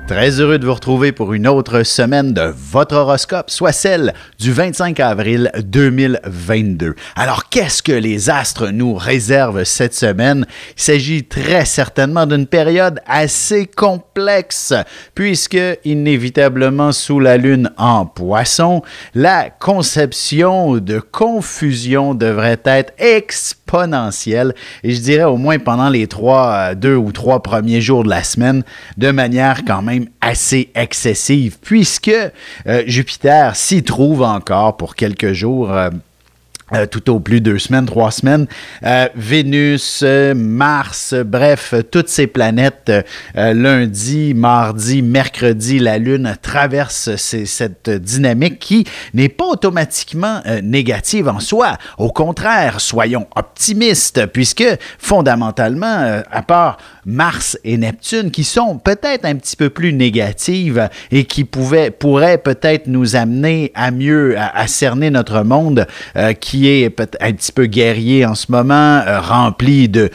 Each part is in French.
Très heureux de vous retrouver pour une autre semaine de votre horoscope, soit celle du 25 avril 2022. Alors, qu'est-ce que les astres nous réservent cette semaine? Il s'agit très certainement d'une période assez complexe, puisque, inévitablement, sous la lune en Poisson, la conception de confusion devrait être exponentielle, et je dirais au moins pendant les 2 ou 3 premiers jours de la semaine, de manière quand même assez excessive, puisque Jupiter s'y trouve encore pour quelques jours, tout au plus 2 semaines, 3 semaines. Vénus, Mars, bref, toutes ces planètes, lundi, mardi, mercredi, la Lune traverse cette dynamique qui n'est pas automatiquement négative en soi. Au contraire, soyons optimistes, puisque fondamentalement, à part Mars et Neptune, qui sont peut-être un petit peu plus négatives et qui pourraient peut-être nous amener à mieux à cerner notre monde, qui est un petit peu guerrier en ce moment, rempli de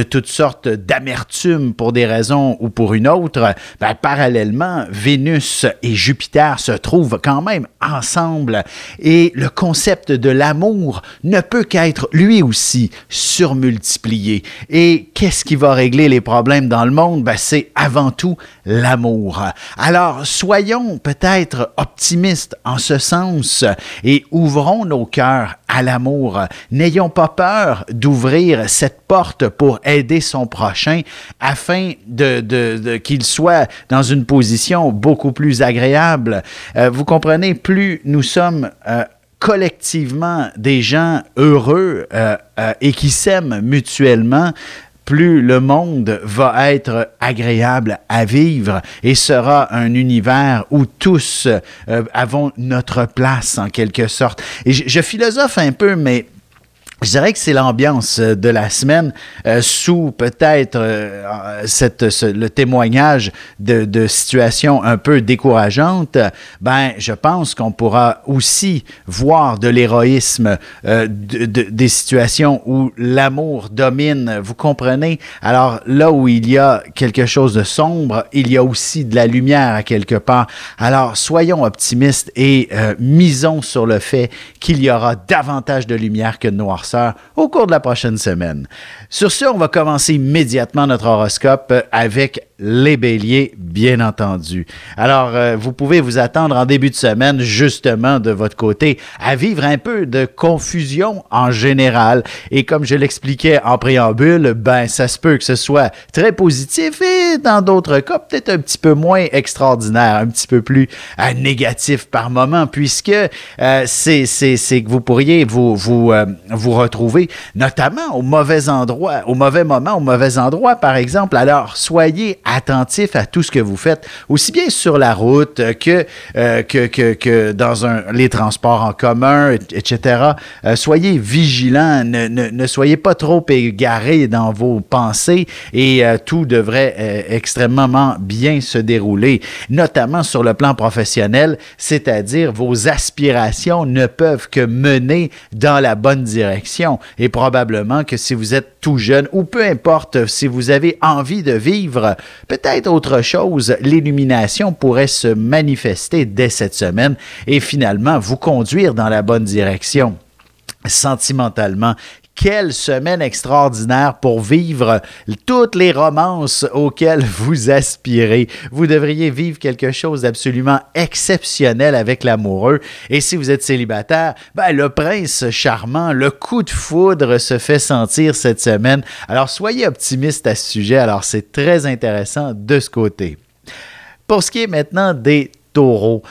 toutes sortes d'amertume pour des raisons ou pour une autre, parallèlement, Vénus et Jupiter se trouvent quand même ensemble et le concept de l'amour ne peut qu'être lui aussi surmultiplié. Et qu'est-ce qui va régler les problèmes dans le monde? C'est avant tout l'amour. Alors, soyons peut-être optimistes en ce sens et ouvrons nos cœurs à l'amour. N'ayons pas peur d'ouvrir cette porte pour aider son prochain afin qu'il soit dans une position beaucoup plus agréable. Vous comprenez, plus nous sommes collectivement des gens heureux et qui s'aiment mutuellement, plus le monde va être agréable à vivre et sera un univers où tous avons notre place en quelque sorte. Et je philosophe un peu, mais je dirais que c'est l'ambiance de la semaine sous peut-être le témoignage de situations un peu décourageantes. Je pense qu'on pourra aussi voir de l'héroïsme des situations où l'amour domine. Vous comprenez? Alors là où il y a quelque chose de sombre, il y a aussi de la lumière à quelque part. Alors soyons optimistes et misons sur le fait qu'il y aura davantage de lumière que de noirceur au cours de la prochaine semaine. Sur ce, on va commencer immédiatement notre horoscope avec les béliers, bien entendu. Alors, vous pouvez vous attendre en début de semaine, justement, de votre côté, à vivre un peu de confusion en général. Et comme je l'expliquais en préambule, ça se peut que ce soit très positif et dans d'autres cas, peut-être un petit peu moins extraordinaire, un petit peu plus négatif par moment, puisque c'est que vous pourriez vous retrouver notamment au mauvais endroit, au mauvais moment, au mauvais endroit, par exemple. Alors, soyez attentif à tout ce que vous faites, aussi bien sur la route que dans les transports en commun, etc. Soyez vigilants, ne soyez pas trop égarés dans vos pensées et tout devrait extrêmement bien se dérouler, notamment sur le plan professionnel, c'est-à-dire vos aspirations ne peuvent que mener dans la bonne direction. Et probablement que si vous êtes tout jeune ou peu importe, si vous avez envie de vivre peut-être autre chose, l'illumination pourrait se manifester dès cette semaine et finalement vous conduire dans la bonne direction. Sentimentalement, quelle semaine extraordinaire pour vivre toutes les romances auxquelles vous aspirez. Vous devriez vivre quelque chose d'absolument exceptionnel avec l'amoureux. Et si vous êtes célibataire, le prince charmant, le coup de foudre se fait sentir cette semaine. Alors, soyez optimistes à ce sujet. Alors, c'est très intéressant de ce côté. Pour ce qui est maintenant des Taureau.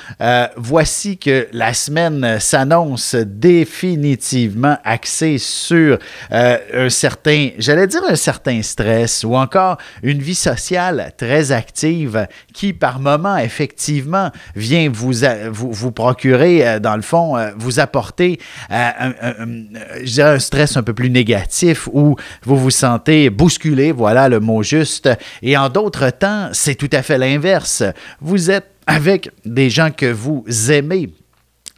Voici que la semaine s'annonce définitivement axée sur un certain stress ou encore une vie sociale très active qui, par moment, effectivement, vient vous procurer, dans le fond, vous apporter un stress un peu plus négatif où vous vous sentez bousculé, voilà le mot juste. Et en d'autres temps, c'est tout à fait l'inverse. Vous êtes avec des gens que vous aimez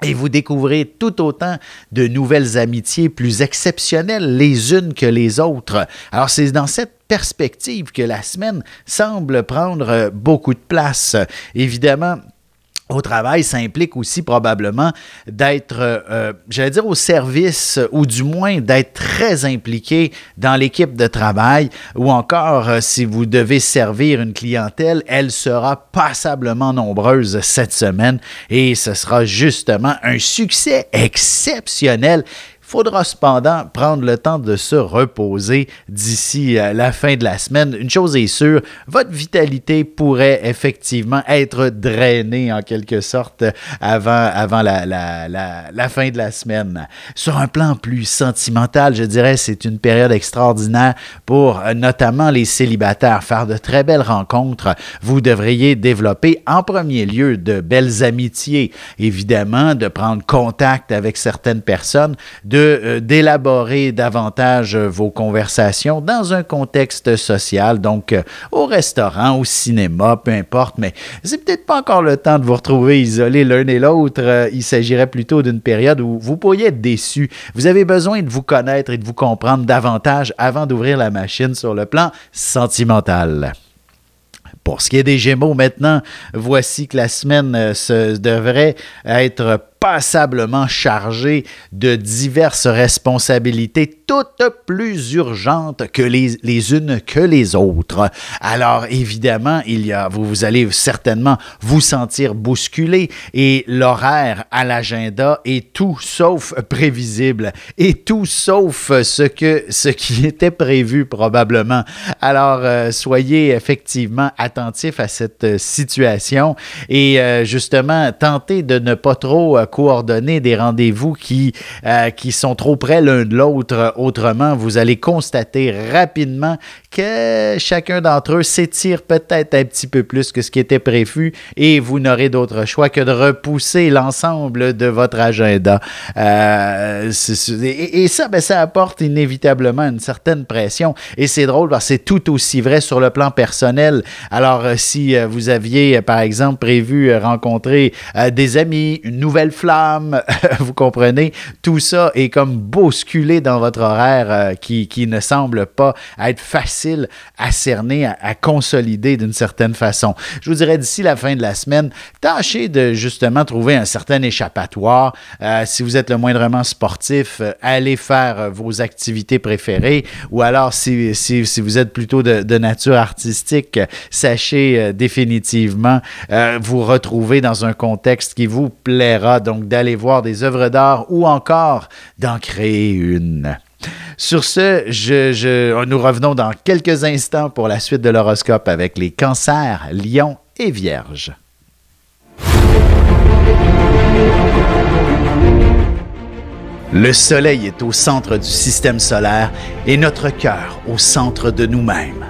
Et vous découvrez tout autant de nouvelles amitiés plus exceptionnelles les unes que les autres. Alors, c'est dans cette perspective que la semaine semble prendre beaucoup de place. Évidemment, au travail, ça implique aussi probablement d'être, j'allais dire, au service ou du moins d'être très impliqué dans l'équipe de travail ou encore, si vous devez servir une clientèle, elle sera passablement nombreuse cette semaine et ce sera justement un succès exceptionnel. Il faudra cependant prendre le temps de se reposer d'ici la fin de la semaine. Une chose est sûre, votre vitalité pourrait effectivement être drainée en quelque sorte avant la fin de la semaine. Sur un plan plus sentimental, je dirais c'est une période extraordinaire pour notamment les célibataires. Faire de très belles rencontres. Vous devriez développer en premier lieu de belles amitiés. Évidemment, de prendre contact avec certaines personnes, d'élaborer davantage vos conversations dans un contexte social, donc au restaurant, au cinéma, peu importe, mais c'est peut-être pas encore le temps de vous retrouver isolés l'un et l'autre. Il s'agirait plutôt d'une période où vous pourriez être déçus. Vous avez besoin de vous connaître et de vous comprendre davantage avant d'ouvrir la machine sur le plan sentimental. Pour ce qui est des Gémeaux maintenant, voici que la semaine devrait être passablement chargée de diverses responsabilités, toutes plus urgentes que les unes que les autres. Alors, évidemment, vous allez certainement vous sentir bousculé et l'horaire à l'agenda est tout sauf prévisible et tout sauf ce qui était prévu probablement. Alors, soyez effectivement attentifs à cette situation et justement, tentez de ne pas trop coordonner des rendez-vous qui sont trop près l'un de l'autre. Autrement, vous allez constater rapidement que chacun d'entre eux s'étire peut-être un petit peu plus que ce qui était prévu et vous n'aurez d'autre choix que de repousser l'ensemble de votre agenda. Et ça, ça apporte inévitablement une certaine pression. Et c'est drôle parce que c'est tout aussi vrai sur le plan personnel. Alors, si vous aviez, par exemple, prévu rencontrer des amis, une nouvelle flamme, vous comprenez, tout ça est comme bousculé dans votre horaire qui ne semble pas être facile à cerner, à consolider d'une certaine façon. Je vous dirais d'ici la fin de la semaine, tâchez de justement trouver un certain échappatoire. Si vous êtes le moindrement sportif, allez faire vos activités préférées ou alors si vous êtes plutôt de nature artistique, sachez définitivement vous retrouver dans un contexte qui vous plaira, donc d'aller voir des œuvres d'art ou encore d'en créer une. Sur ce, nous revenons dans quelques instants pour la suite de l'horoscope avec les cancers, lions et vierges. Le soleil est au centre du système solaire et notre cœur au centre de nous-mêmes.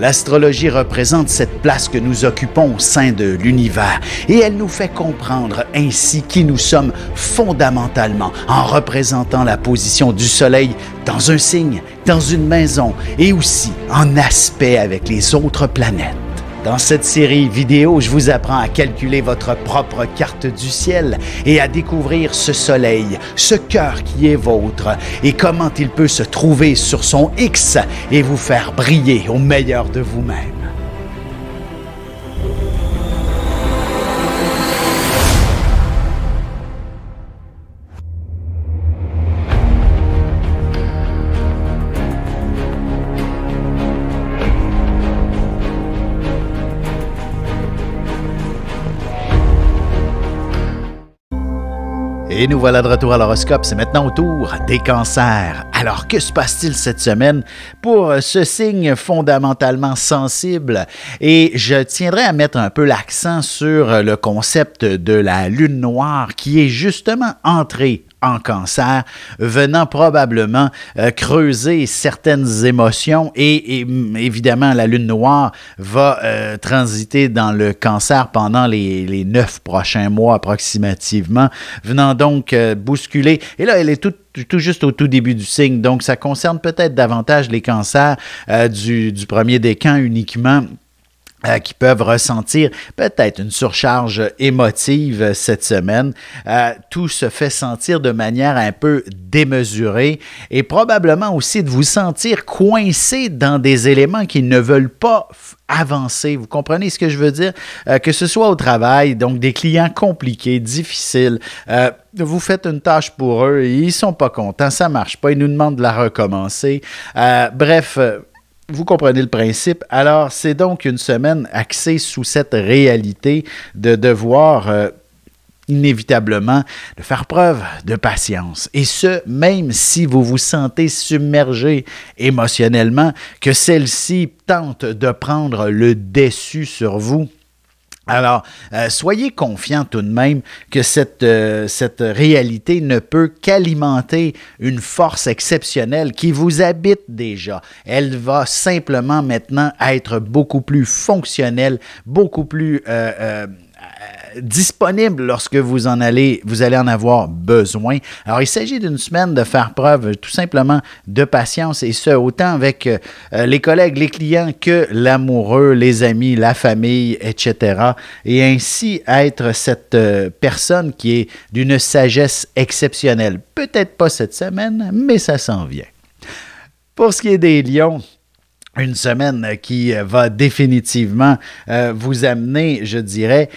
L'astrologie représente cette place que nous occupons au sein de l'univers et elle nous fait comprendre ainsi qui nous sommes fondamentalement en représentant la position du soleil dans un signe, dans une maison et aussi en aspect avec les autres planètes. Dans cette série vidéo, je vous apprends à calculer votre propre carte du ciel et à découvrir ce soleil, ce cœur qui est vôtre et comment il peut se trouver sur son X et vous faire briller au meilleur de vous-même. Et nous voilà de retour à l'horoscope, c'est maintenant au tour des cancers. Alors, que se passe-t-il cette semaine pour ce signe fondamentalement sensible? Et je tiendrai à mettre un peu l'accent sur le concept de la lune noire qui est justement entrée en cancer, venant probablement creuser certaines émotions et évidemment la lune noire va transiter dans le cancer pendant les 9 prochains mois approximativement, venant donc bousculer, et là elle est tout juste au tout début du signe, donc ça concerne peut-être davantage les cancers du premier décan uniquement. qui peuvent ressentir peut-être une surcharge émotive cette semaine. Tout se fait sentir de manière un peu démesurée et probablement aussi de vous sentir coincé dans des éléments qui ne veulent pas avancer. Vous comprenez ce que je veux dire? Que ce soit au travail, donc des clients compliqués, difficiles, vous faites une tâche pour eux et ils ne sont pas contents, ça ne marche pas, ils nous demandent de la recommencer. Bref, vous comprenez le principe. Alors, c'est donc une semaine axée sous cette réalité de devoir inévitablement de faire preuve de patience. Et ce, même si vous vous sentez submergé émotionnellement, que celle-ci tente de prendre le dessus sur vous. Alors, soyez confiants tout de même que cette réalité ne peut qu'alimenter une force exceptionnelle qui vous habite déjà. Elle va simplement maintenant être beaucoup plus fonctionnelle, beaucoup plus disponible lorsque vous allez en avoir besoin. Alors, il s'agit d'une semaine de faire preuve tout simplement de patience et ce, autant avec les collègues, les clients que l'amoureux, les amis, la famille, etc. Et ainsi être cette personne qui est d'une sagesse exceptionnelle. Peut-être pas cette semaine, mais ça s'en vient. Pour ce qui est des lions, une semaine qui va définitivement vous amener, je dirais,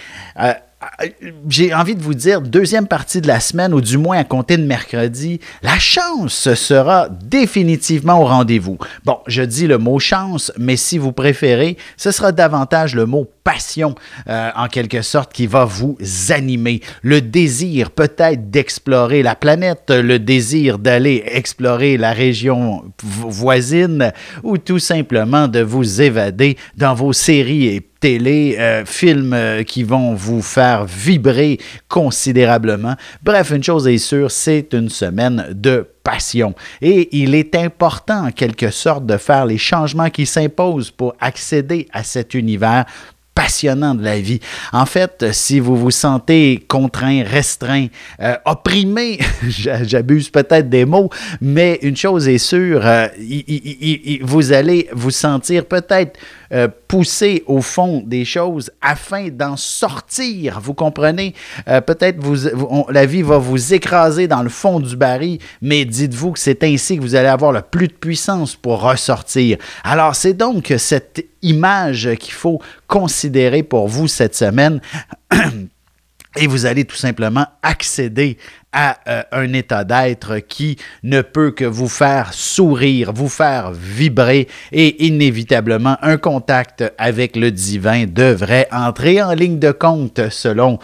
j'ai envie de vous dire, deuxième partie de la semaine, ou du moins à compter de mercredi, la chance sera définitivement au rendez-vous. Bon, je dis le mot chance, mais si vous préférez, ce sera davantage le mot passion, en quelque sorte, qui va vous animer. Le désir peut-être d'explorer la planète, le désir d'aller explorer la région voisine, ou tout simplement de vous évader dans vos séries et télé, films qui vont vous faire vibrer considérablement. Bref, une chose est sûre, c'est une semaine de passion. Et il est important, en quelque sorte, de faire les changements qui s'imposent pour accéder à cet univers passionnant de la vie. En fait, si vous vous sentez contraint, restreint, opprimé, j'abuse peut-être des mots, mais une chose est sûre, vous allez vous sentir peut-être poussé au fond des choses afin d'en sortir. Vous comprenez? Peut-être la vie va vous écraser dans le fond du baril, mais dites-vous que c'est ainsi que vous allez avoir le plus de puissance pour ressortir. Alors, c'est donc cette image qu'il faut considérer pour vous cette semaine et vous allez tout simplement accéder à un état d'être qui ne peut que vous faire sourire, vous faire vibrer et inévitablement un contact avec le divin devrait entrer en ligne de compte selon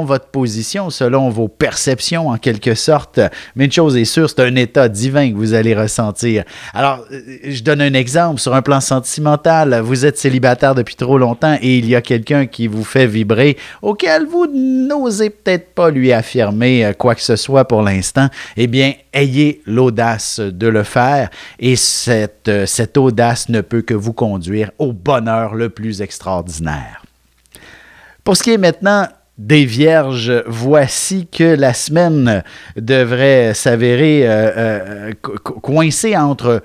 votre position, selon vos perceptions en quelque sorte. Mais une chose est sûre, c'est un état divin que vous allez ressentir. Alors, je donne un exemple sur un plan sentimental. Vous êtes célibataire depuis trop longtemps et il y a quelqu'un qui vous fait vibrer auquel vous n'osez peut-être pas lui affirmer quoi que ce soit pour l'instant, eh bien, ayez l'audace de le faire et cette audace ne peut que vous conduire au bonheur le plus extraordinaire. Pour ce qui est maintenant des Vierges, voici que la semaine devrait s'avérer coincée entre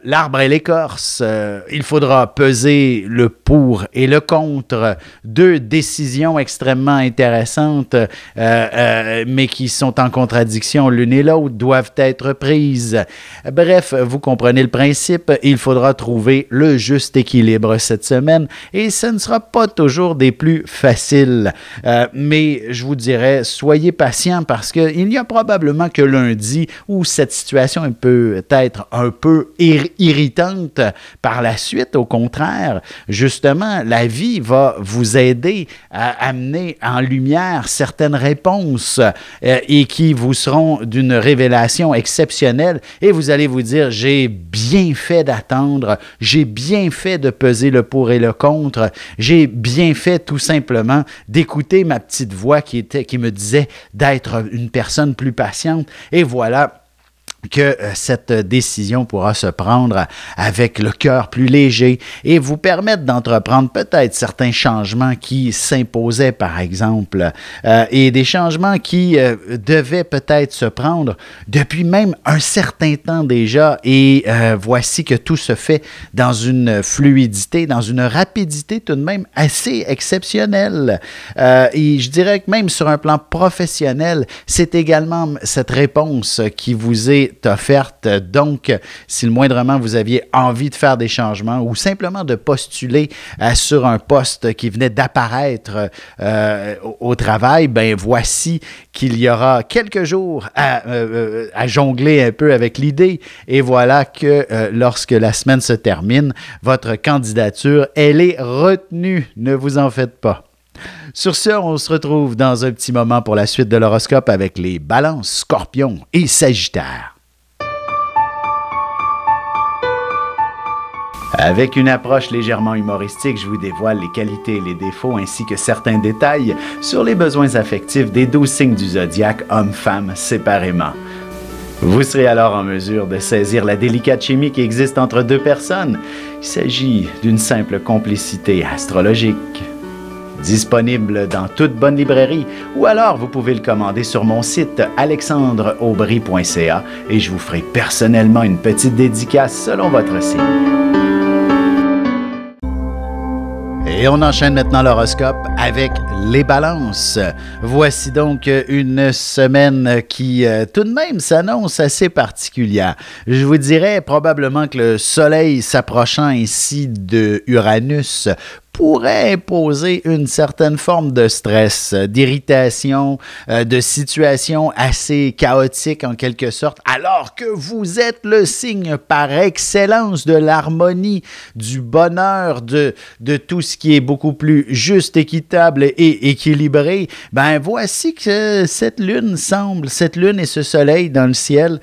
l'arbre et l'écorce. Il faudra peser le pour et le contre. Deux décisions extrêmement intéressantes, mais qui sont en contradiction l'une et l'autre, doivent être prises. Bref, vous comprenez le principe. Il faudra trouver le juste équilibre cette semaine et ce ne sera pas toujours des plus faciles. Mais je vous dirais, soyez patient parce qu'il y a probablement que lundi où cette situation peut être un peu irritante par la suite. Au contraire, justement, la vie va vous aider à amener en lumière certaines réponses et qui vous seront d'une révélation exceptionnelle et vous allez vous dire, j'ai bien fait d'attendre, j'ai bien fait de peser le pour et le contre, j'ai bien fait tout simplement d'écouter ma petite voix qui me disait d'être une personne plus patiente et voilà. que cette décision pourra se prendre avec le cœur plus léger et vous permettre d'entreprendre peut-être certains changements qui s'imposaient, par exemple, et des changements qui devaient peut-être se prendre depuis même un certain temps déjà. Et voici que tout se fait dans une fluidité, dans une rapidité tout de même assez exceptionnelle. Et je dirais que même sur un plan professionnel, c'est également cette réponse qui vous est offerte. Donc, si le moindrement vous aviez envie de faire des changements ou simplement de postuler sur un poste qui venait d'apparaître au travail, ben voici qu'il y aura quelques jours à jongler un peu avec l'idée et voilà que lorsque la semaine se termine, votre candidature, elle est retenue. Ne vous en faites pas. Sur ce, on se retrouve dans un petit moment pour la suite de l'horoscope avec les balances, scorpions et sagittaires. Avec une approche légèrement humoristique, je vous dévoile les qualités et les défauts ainsi que certains détails sur les besoins affectifs des 12 signes du zodiaque, hommes-femmes séparément. Vous serez alors en mesure de saisir la délicate chimie qui existe entre deux personnes. Il s'agit d'une simple complicité astrologique. Disponible dans toute bonne librairie ou alors vous pouvez le commander sur mon site alexandreaubry.ca et je vous ferai personnellement une petite dédicace selon votre signe. Et on enchaîne maintenant l'horoscope avec les balances. Voici donc une semaine qui tout de même s'annonce assez particulière. Je vous dirais probablement que le soleil s'approchant ici de Uranus pourrait imposer une certaine forme de stress, d'irritation, de situation assez chaotique en quelque sorte, alors que vous êtes le signe par excellence de l'harmonie, du bonheur, de tout ce qui est beaucoup plus juste, équitable et équilibré. Ben voici que cette lune et ce soleil dans le ciel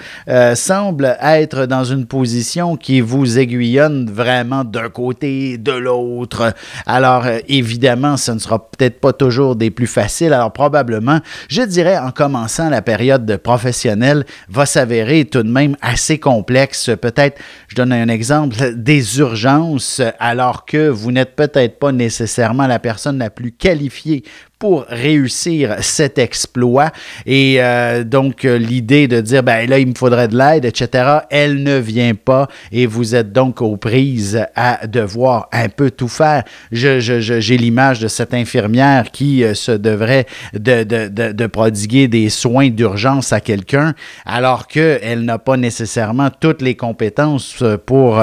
semblent être dans une position qui vous aiguillonne vraiment d'un côté, de l'autre. Alors, évidemment, ce ne sera peut-être pas toujours des plus faciles. Alors, probablement, je dirais, en commençant la période professionnelle, va s'avérer tout de même assez complexe. Peut-être, je donne un exemple, des urgences, alors que vous n'êtes peut-être pas nécessairement la personne la plus qualifiée pour réussir cet exploit. Et donc, l'idée de dire, ben là, il me faudrait de l'aide, etc., elle ne vient pas et vous êtes donc aux prises à devoir un peu tout faire. J'ai l'image de cette infirmière qui se devrait de prodiguer des soins d'urgence à quelqu'un alors qu'elle n'a pas nécessairement toutes les compétences pour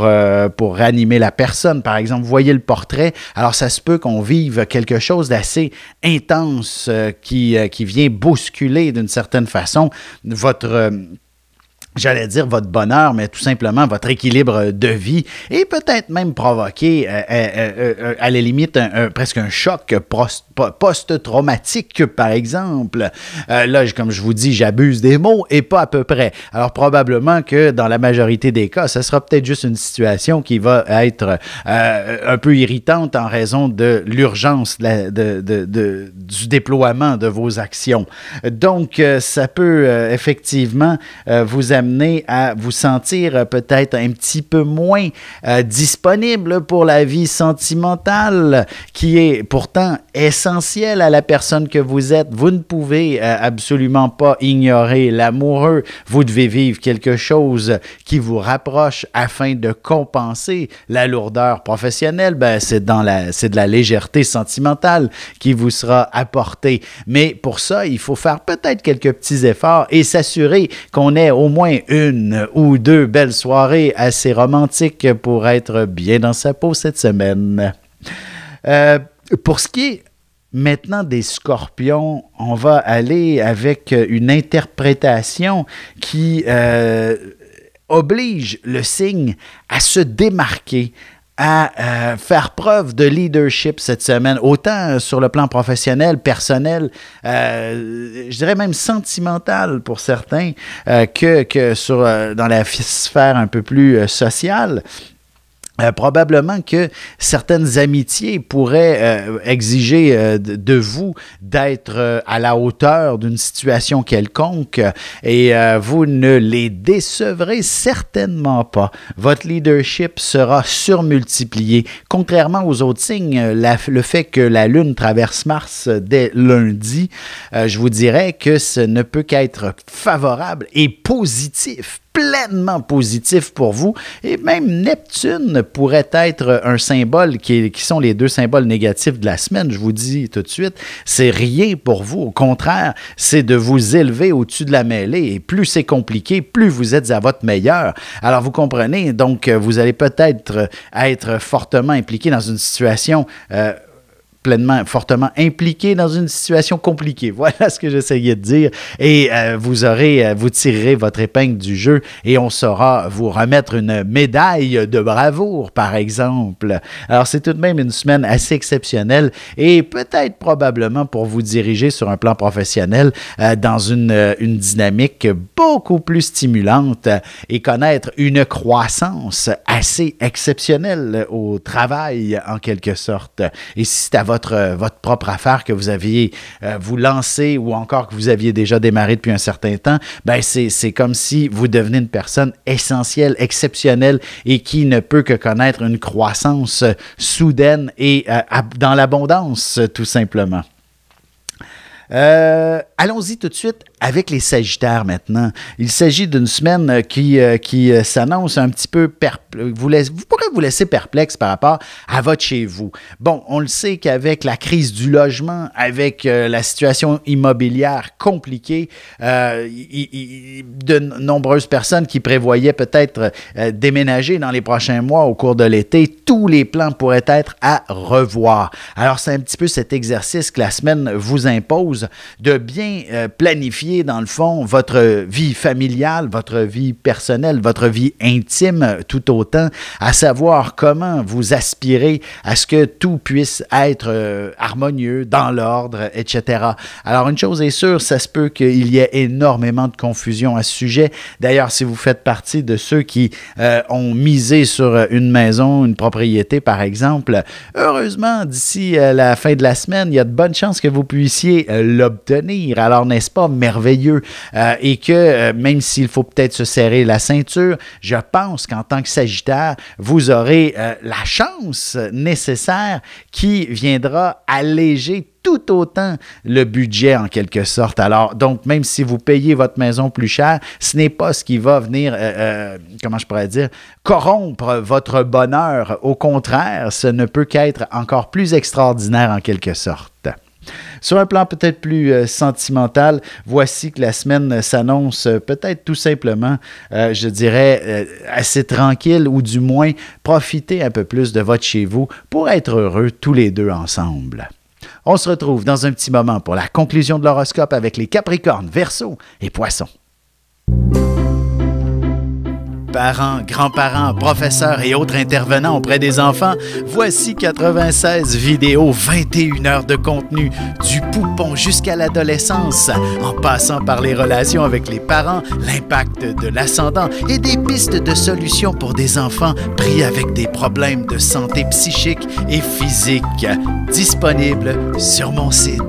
ranimer la personne. Par exemple, vous voyez le portrait, alors ça se peut qu'on vive quelque chose d'assez intense qui vient bousculer d'une certaine façon votre bonheur, mais tout simplement votre équilibre de vie et peut-être même provoquer à la limite presque un choc post-traumatique, par exemple. Là, comme je vous dis, j'abuse des mots et pas à peu près. Alors, probablement que dans la majorité des cas, ce sera peut-être juste une situation qui va être un peu irritante en raison de l'urgence du déploiement de vos actions. Donc, ça peut effectivement vous amener à vous sentir peut-être un petit peu moins disponible pour la vie sentimentale qui est pourtant essentielle à la personne que vous êtes. Vous ne pouvez absolument pas ignorer l'amoureux. Vous devez vivre quelque chose qui vous rapproche afin de compenser la lourdeur professionnelle. Ben, c'est de la légèreté sentimentale qui vous sera apportée. Mais pour ça, il faut faire peut-être quelques petits efforts et s'assurer qu'on ait au moins une ou deux belles soirées assez romantiques pour être bien dans sa peau cette semaine. Pour ce qui est maintenant des scorpions, on va aller avec une interprétation qui oblige le signe à se démarquer, à faire preuve de leadership cette semaine, autant sur le plan professionnel, personnel, je dirais même sentimental pour certains, que dans la sphère un peu plus sociale. Probablement que certaines amitiés pourraient exiger de vous d'être à la hauteur d'une situation quelconque et vous ne les décevrez certainement pas. Votre leadership sera surmultiplié. Contrairement aux autres signes, le fait que la Lune traverse Mars dès lundi, je vous dirais que ce ne peut qu'être favorable et positif, pleinement positif pour vous. Et même Neptune pourrait être un symbole qui sont les deux symboles négatifs de la semaine. Je vous dis tout de suite, c'est rien pour vous. Au contraire, c'est de vous élever au-dessus de la mêlée. Et plus c'est compliqué, plus vous êtes à votre meilleur. Alors, vous comprenez, donc, vous allez peut-être être fortement impliqué dans une situation fortement impliqué dans une situation compliquée. Voilà ce que j'essayais de dire. Et vous tirerez votre épingle du jeu et on saura vous remettre une médaille de bravoure, par exemple. Alors, c'est tout de même une semaine assez exceptionnelle et peut-être probablement pour vous diriger sur un plan professionnel dans une dynamique beaucoup plus stimulante et connaître une croissance assez exceptionnelle au travail, en quelque sorte. Et si c'est à votre propre affaire que vous aviez vous lancé ou encore que vous aviez déjà démarré depuis un certain temps, ben c'est comme si vous devenez une personne essentielle, exceptionnelle et qui ne peut que connaître une croissance soudaine et dans l'abondance, tout simplement. Allons-y tout de suite avec les Sagittaires maintenant. Il s'agit d'une semaine qui s'annonce un petit peu vous pourrez vous laisser perplexe par rapport à votre chez vous. Bon, on le sait qu'avec la crise du logement, avec la situation immobilière compliquée, de nombreuses personnes qui prévoyaient peut-être déménager dans les prochains mois au cours de l'été, tous les plans pourraient être à revoir. Alors, c'est un petit peu cet exercice que la semaine vous impose de bien planifier, dans le fond, votre vie familiale, votre vie personnelle, votre vie intime tout autant, à savoir comment vous aspirez à ce que tout puisse être harmonieux, dans l'ordre, etc. Alors, une chose est sûre, ça se peut qu'il y ait énormément de confusion à ce sujet. D'ailleurs, si vous faites partie de ceux qui ont misé sur une maison, une propriété, par exemple, heureusement, d'ici la fin de la semaine, il y a de bonnes chances que vous puissiez l'obtenir. Alors, n'est-ce pas merveilleux? Et que même s'il faut peut-être se serrer la ceinture, je pense qu'en tant que Sagittaire, vous aurez la chance nécessaire qui viendra alléger tout autant le budget en quelque sorte. Alors, donc, même si vous payez votre maison plus cher, ce n'est pas ce qui va venir, comment je pourrais dire, corrompre votre bonheur. Au contraire, ce ne peut qu'être encore plus extraordinaire en quelque sorte. Sur un plan peut-être plus sentimental, voici que la semaine s'annonce peut-être tout simplement, je dirais, assez tranquille ou du moins profitez un peu plus de votre chez vous pour être heureux tous les deux ensemble. On se retrouve dans un petit moment pour la conclusion de l'horoscope avec les Capricornes, Verseaux et Poissons. Parents, grands-parents, professeurs et autres intervenants auprès des enfants, voici 96 vidéos, 21 heures de contenu, du poupon jusqu'à l'adolescence, en passant par les relations avec les parents, l'impact de l'ascendant et des pistes de solutions pour des enfants pris avec des problèmes de santé psychique et physique. Disponible sur mon site.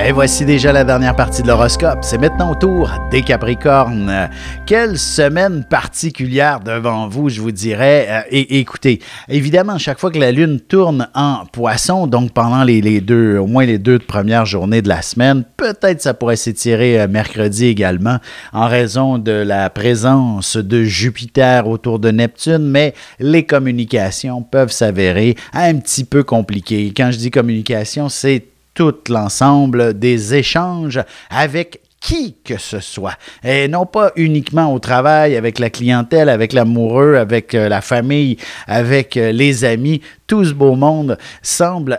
Et voici déjà la dernière partie de l'horoscope. C'est maintenant au tour des Capricornes. Quelle semaine particulière devant vous, je vous dirais. Et écoutez, évidemment, chaque fois que la Lune tourne en Poisson, donc pendant au moins les deux premières journées de la semaine, peut-être ça pourrait s'étirer mercredi également, en raison de la présence de Jupiter autour de Neptune, mais les communications peuvent s'avérer un petit peu compliquées. Quand je dis communication, c'est tout l'ensemble des échanges avec qui que ce soit. Et non pas uniquement au travail, avec la clientèle, avec l'amoureux, avec la famille, avec les amis. Tout ce beau monde semble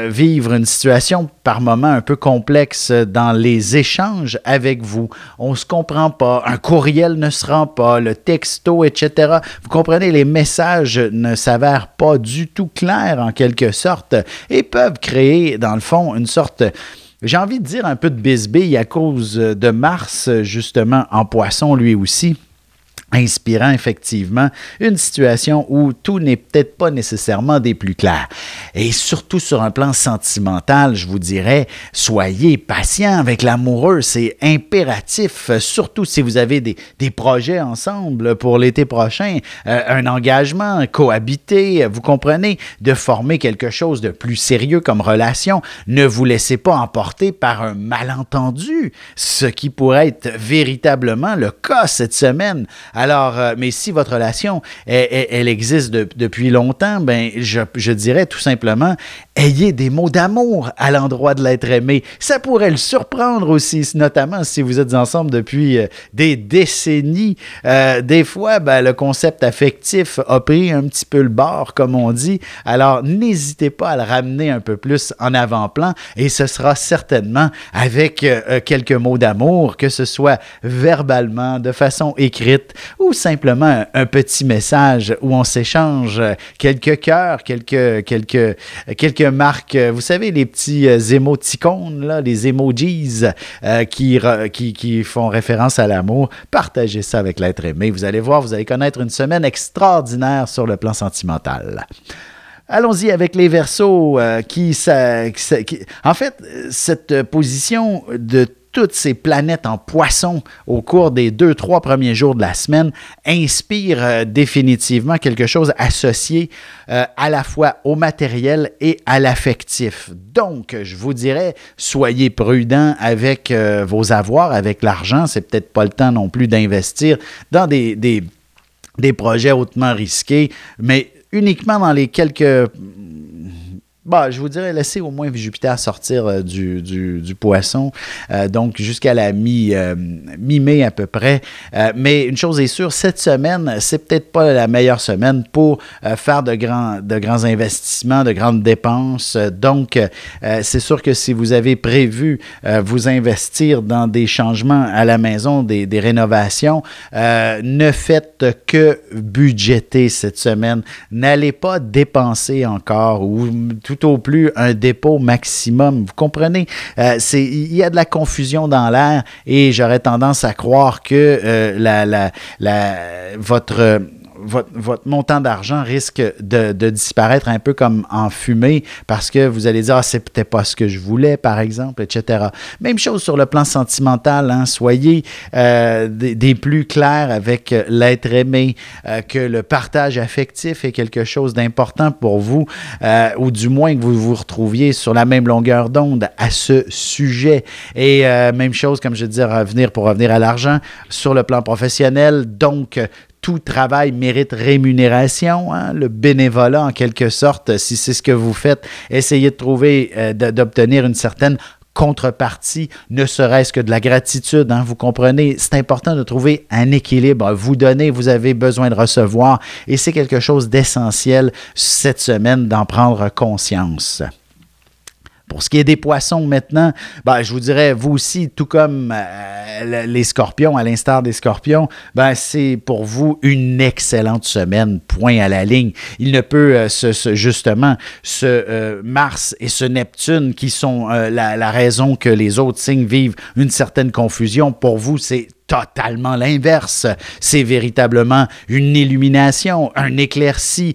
vivre une situation par moments un peu complexe dans les échanges avec vous. On ne se comprend pas, un courriel ne se rend pas, le texto, etc. Vous comprenez, les messages ne s'avèrent pas du tout clairs en quelque sorte et peuvent créer, dans le fond, une sorte j'ai envie de dire un peu de bisbille à cause de Mars, justement, en Poisson, lui aussi. Inspirant effectivement une situation où tout n'est peut-être pas nécessairement des plus clairs. Et surtout sur un plan sentimental, je vous dirais, soyez patient avec l'amoureux, c'est impératif, surtout si vous avez des projets ensemble pour l'été prochain, un engagement, cohabiter, vous comprenez, de former quelque chose de plus sérieux comme relation. Ne vous laissez pas emporter par un malentendu, ce qui pourrait être véritablement le cas cette semaine. Alors, mais si votre relation, elle existe depuis longtemps, ben, je dirais tout simplement, ayez des mots d'amour à l'endroit de l'être aimé. Ça pourrait le surprendre aussi, notamment si vous êtes ensemble depuis des décennies. Des fois, ben, le concept affectif a pris un petit peu le bord, comme on dit. Alors, n'hésitez pas à le ramener un peu plus en avant-plan et ce sera certainement avec quelques mots d'amour, que ce soit verbalement, de façon écrite ou simplement un petit message où on s'échange quelques cœurs, quelques marques, vous savez, les petits émoticônes, là, les emojis qui font référence à l'amour. Partagez ça avec l'être aimé. Vous allez voir, vous allez connaître une semaine extraordinaire sur le plan sentimental. Allons-y avec les Verseaux en fait, cette position de toutes ces planètes en Poisson au cours des 2-3 premiers jours de la semaine inspire définitivement quelque chose associé à la fois au matériel et à l'affectif. Donc, je vous dirais, soyez prudents avec vos avoirs, avec l'argent. C'est peut-être pas le temps non plus d'investir dans des projets hautement risqués, mais uniquement dans les quelques... Bah, je vous dirais, laissez au moins Jupiter sortir du Poisson, donc jusqu'à la mi-mai à peu près. Mais une chose est sûre, cette semaine, c'est peut-être pas la meilleure semaine pour faire de grands investissements, de grandes dépenses. Donc, c'est sûr que si vous avez prévu vous investir dans des changements à la maison, des rénovations, ne faites que budgéter cette semaine. N'allez pas dépenser encore ou tout au plus un dépôt maximum. Vous comprenez? Il y a de la confusion dans l'air et j'aurais tendance à croire que votre montant d'argent risque de disparaître un peu comme en fumée parce que vous allez dire « Ah, c'est peut-être pas ce que je voulais, par exemple, etc. » Même chose sur le plan sentimental, hein, soyez des plus clairs avec l'être aimé, que le partage affectif est quelque chose d'important pour vous, ou du moins que vous vous retrouviez sur la même longueur d'onde à ce sujet. Et même chose, comme je disais, pour revenir à l'argent, sur le plan professionnel, donc tout travail mérite rémunération, hein? Le bénévolat en quelque sorte, si c'est ce que vous faites, essayez de trouver, d'obtenir une certaine contrepartie, ne serait-ce que de la gratitude, hein? Vous comprenez, c'est important de trouver un équilibre. Vous donnez, vous avez besoin de recevoir et c'est quelque chose d'essentiel cette semaine d'en prendre conscience. Pour ce qui est des poissons maintenant, ben, je vous dirais, vous aussi, tout comme les scorpions, à l'instar des scorpions, ben, c'est pour vous une excellente semaine, point à la ligne. Il ne peut justement, Mars et ce Neptune qui sont la raison que les autres signes vivent une certaine confusion, pour vous, c'est totalement l'inverse. C'est véritablement une illumination, un éclairci.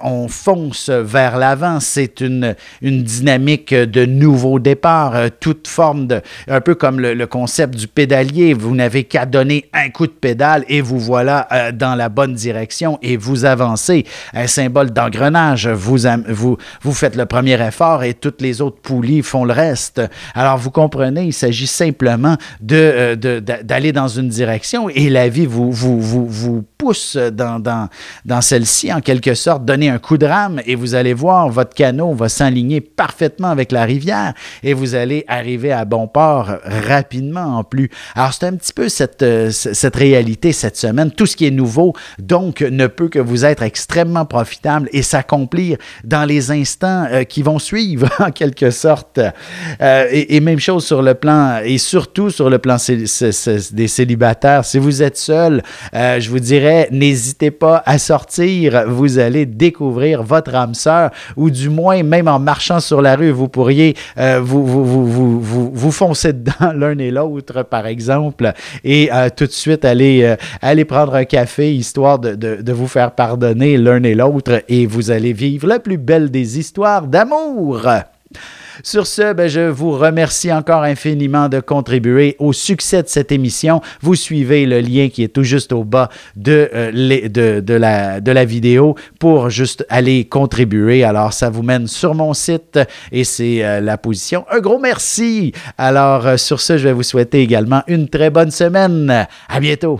On fonce vers l'avant. C'est une dynamique de nouveau départ. Toute forme un peu comme le concept du pédalier. Vous n'avez qu'à donner un coup de pédale et vous voilà dans la bonne direction et vous avancez. Un symbole d'engrenage. Vous faites le premier effort et toutes les autres poulies font le reste. Alors, vous comprenez, il s'agit simplement d'aller dans une direction et la vie vous pousse dans celle-ci en quelque sorte, donner un coup de rame et vous allez voir, votre canot va s'aligner parfaitement avec la rivière et vous allez arriver à bon port rapidement en plus. Alors c'est un petit peu cette réalité cette semaine, tout ce qui est nouveau donc ne peut que vous être extrêmement profitable et s'accomplir dans les instants qui vont suivre en quelque sorte. Et même chose sur le plan et surtout sur le plan des célibataires. Si vous êtes seul, je vous dirais secret, n'hésitez pas à sortir. Vous allez découvrir votre âme sœur, ou du moins, même en marchant sur la rue, vous pourriez vous foncer dedans l'un et l'autre, par exemple, et tout de suite aller prendre un café, histoire de vous faire pardonner l'un et l'autre, et vous allez vivre la plus belle des histoires d'amour. Sur ce, je vous remercie encore infiniment de contribuer au succès de cette émission. Vous suivez le lien qui est tout juste au bas de la vidéo pour juste aller contribuer. Alors, ça vous mène sur mon site et c'est la position. Un gros merci! Alors, sur ce, je vais vous souhaiter également une très bonne semaine. À bientôt!